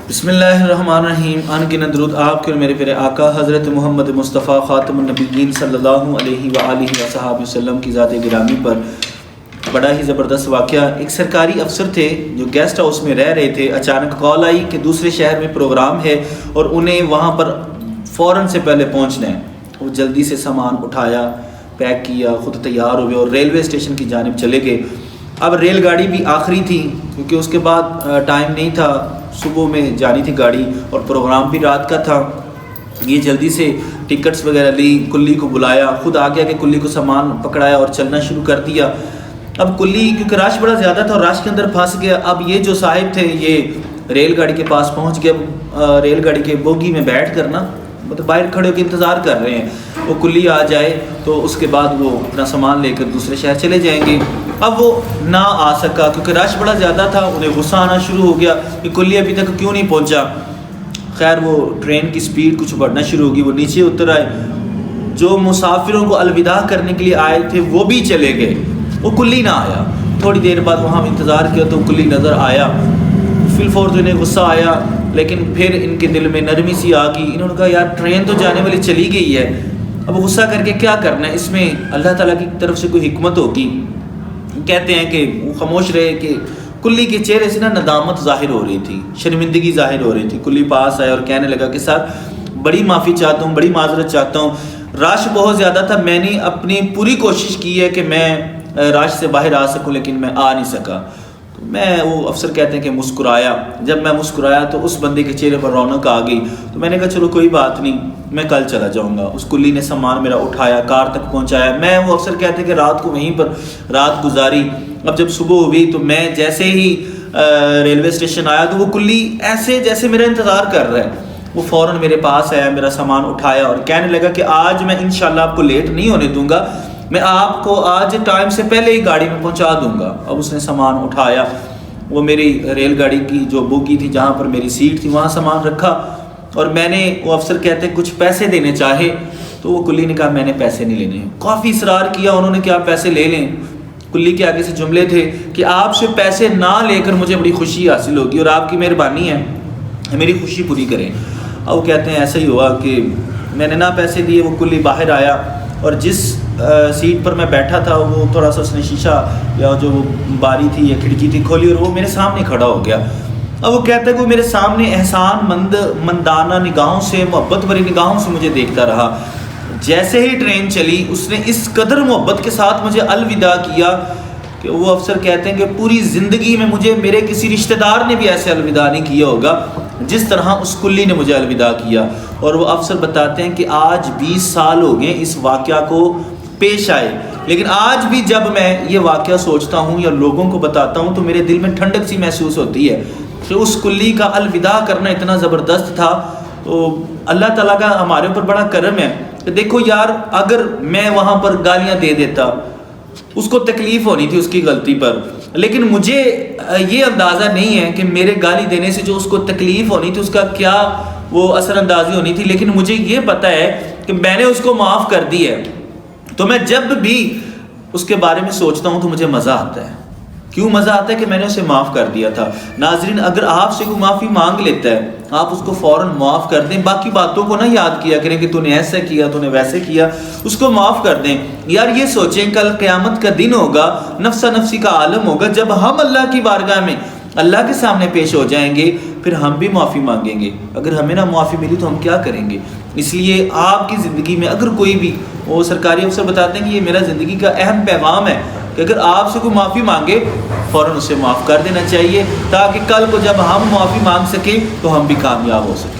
بسم اللہ الرحمن الرحیم. ان گنت درود آپ کے اور میرے پیارے آقا حضرت محمد مصطفیٰ خاتم النبیین صلی اللہ علیہ وآلہ وصحبہ وسلم کی ذات گرامی پر بڑا ہی زبردست واقعہ. ایک سرکاری افسر تھے جو گیسٹ ہاؤس میں رہ رہے تھے. اچانک کال آئی کہ دوسرے شہر میں پروگرام ہے اور انہیں وہاں پر فوراً سے پہلے پہنچنا ہے. وہ جلدی سے سامان اٹھایا، پیک کیا، خود تیار ہوئے اور ریلوے اسٹیشن کی جانب چلے گئے. اب ریل گاڑی بھی آخری تھی کیونکہ اس کے بعد ٹائم نہیں تھا، صبح میں جانی تھی گاڑی اور پروگرام بھی رات کا تھا. یہ جلدی سے ٹکٹس وغیرہ لی، کلی کو بلایا، خود آ گیا کہ کلی کو سامان پکڑایا اور چلنا شروع کر دیا. اب کلی کیونکہ رش بڑا زیادہ تھا اور رش کے اندر پھنس گیا. اب یہ جو صاحب تھے یہ ریل گاڑی کے پاس پہنچ گئے. ریل گاڑی کے بوگی میں بیٹھ کر مطلب باہر کھڑے ہو کے انتظار کر رہے ہیں وہ کلی آ جائے تو اس کے بعد وہ اپنا سامان لے کر دوسرے شہر چلے جائیں گے. اب وہ نہ آ سکا کیونکہ رش بڑا زیادہ تھا. انہیں غصہ آنا شروع ہو گیا کہ کلی ابھی تک کیوں نہیں پہنچا. خیر وہ ٹرین کی سپیڈ کچھ بڑھنا شروع ہوگی. وہ نیچے اتر آئے. جو مسافروں کو الوداع کرنے کے لیے آئے تھے وہ بھی چلے گئے. وہ کلی نہ آیا. تھوڑی دیر بعد وہاں انتظار کیا تو کلی نظر آیا. فی الفور تو انہیں غصہ آیا لیکن پھر ان کے دل میں نرمی سی آ گئی. انہوں نے کہا یار ٹرین تو جانے والی چلی گئی ہے، اب غصہ کر کے کیا کرنا ہے، اس میں اللہ تعالیٰ کی طرف سے کوئی حکمت ہوگی. کہتے ہیں کہ وہ خاموش رہے کہ کلی کے چہرے سے ندامت ظاہر ہو رہی تھی، شرمندگی ظاہر ہو رہی تھی. کلی پاس آیا اور کہنے لگا کہ سر بڑی معافی چاہتا ہوں، بڑی معذرت چاہتا ہوں، رش بہت زیادہ تھا، میں نے اپنی پوری کوشش کی ہے کہ میں رش سے باہر آ سکوں لیکن میں آ نہیں سکا. وہ افسر کہتے ہیں کہ مسکرایا. جب میں مسکرایا تو اس بندے کے چہرے پر رونق آ گئی. تو میں نے کہا چلو کوئی بات نہیں، میں کل چلا جاؤں گا. اس کلی نے سامان میرا اٹھایا، کار تک پہنچایا. میں وہ افسر کہتے ہیں کہ رات کو وہیں پر رات گزاری. اب جب صبح ہوئی تو میں جیسے ہی ریلوے اسٹیشن آیا تو وہ کلی ایسے جیسے میرا انتظار کر رہا ہے. وہ فوراً میرے پاس آیا، میرا سامان اٹھایا اور کہنے لگا کہ آج میں انشاءاللہ آپ کو لیٹ نہیں ہونے دوں گا، میں آپ کو آج ٹائم سے پہلے ہی گاڑی میں پہنچا دوں گا. اب اس نے سامان اٹھایا. وہ میری ریل گاڑی کی جو بوگی تھی جہاں پر میری سیٹ تھی وہاں سامان رکھا اور میں نے وہ افسر کہتے کچھ پیسے دینے چاہے تو وہ کلی نے کہا میں نے پیسے نہیں لینے. کافی اصرار کیا انہوں نے کہ آپ پیسے لے لیں. کلی کے آگے سے جملے تھے کہ آپ سے پیسے نہ لے کر مجھے بڑی خوشی حاصل ہوگی اور آپ کی مہربانی ہے میری خوشی پوری کریں. اب وہ کہتے ہیں ایسا ہی ہوا کہ میں نے نہ پیسے دیے. وہ کلی باہر آیا اور جس سیٹ پر میں بیٹھا تھا وہ تھوڑا سا اس نے شیشہ یا جو باری تھی یا کھڑکی تھی کھولی اور وہ میرے سامنے کھڑا ہو گیا. اب وہ کہتا ہے کہ وہ میرے سامنے احسان مندانہ نگاہوں سے، محبت بھری نگاہوں سے مجھے دیکھتا رہا. جیسے ہی ٹرین چلی اس نے اس قدر محبت کے ساتھ مجھے الوداع کیا کہ وہ افسر کہتے ہیں کہ پوری زندگی میں مجھے میرے کسی رشتہ دار نے بھی ایسے الوداع نہیں کیا ہوگا جس طرح اس کلی نے مجھے الوداع کیا. اور وہ افسر بتاتے ہیں کہ آج 20 سال ہو گئے اس واقعہ کو پیش آئے، لیکن آج بھی جب میں یہ واقعہ سوچتا ہوں یا لوگوں کو بتاتا ہوں تو میرے دل میں ٹھنڈک سی محسوس ہوتی ہے کہ اس کلی کا الوداع کرنا اتنا زبردست تھا. تو اللہ تعالیٰ کا ہمارے اوپر بڑا کرم ہے کہ دیکھو یار اگر میں وہاں پر گالیاں دے دیتا، اس کو تکلیف ہونی تھی اس کی غلطی پر، لیکن مجھے یہ اندازہ نہیں ہے کہ میرے گالی دینے سے جو اس کو تکلیف ہونی تھی اس کا کیا وہ اثر اندازی ہونی تھی. لیکن مجھے یہ پتہ ہے کہ میں نے اس کو معاف کر دی ہے. تو میں جب بھی اس کے بارے میں سوچتا ہوں تو مجھے مزہ آتا ہے. کیوں مزہ آتا ہے کہ میں نے اسے معاف کر دیا تھا. ناظرین اگر آپ سے کوئی معافی مانگ لیتا ہے آپ اس کو فوراً معاف کر دیں. باقی باتوں کو نہ یاد کیا کریں کہ تو نے ایسا کیا، تو نے ویسے کیا، اس کو معاف کر دیں. یار یہ سوچیں کل قیامت کا دن ہوگا، نفسا نفسی کا عالم ہوگا، جب ہم اللہ کی بارگاہ میں اللہ کے سامنے پیش ہو جائیں گے پھر ہم بھی معافی مانگیں گے. اگر ہمیں نہ معافی ملی تو ہم کیا کریں گے. اس لیے آپ کی زندگی میں اگر کوئی بھی وہ سرکاری افسر بتاتے ہیں کہ یہ میرا زندگی کا اہم پیغام ہے کہ اگر آپ سے کوئی معافی مانگے فوراً اسے معاف کر دینا چاہیے تاکہ کل کو جب ہم معافی مانگ سکیں تو ہم بھی کامیاب ہو سکیں.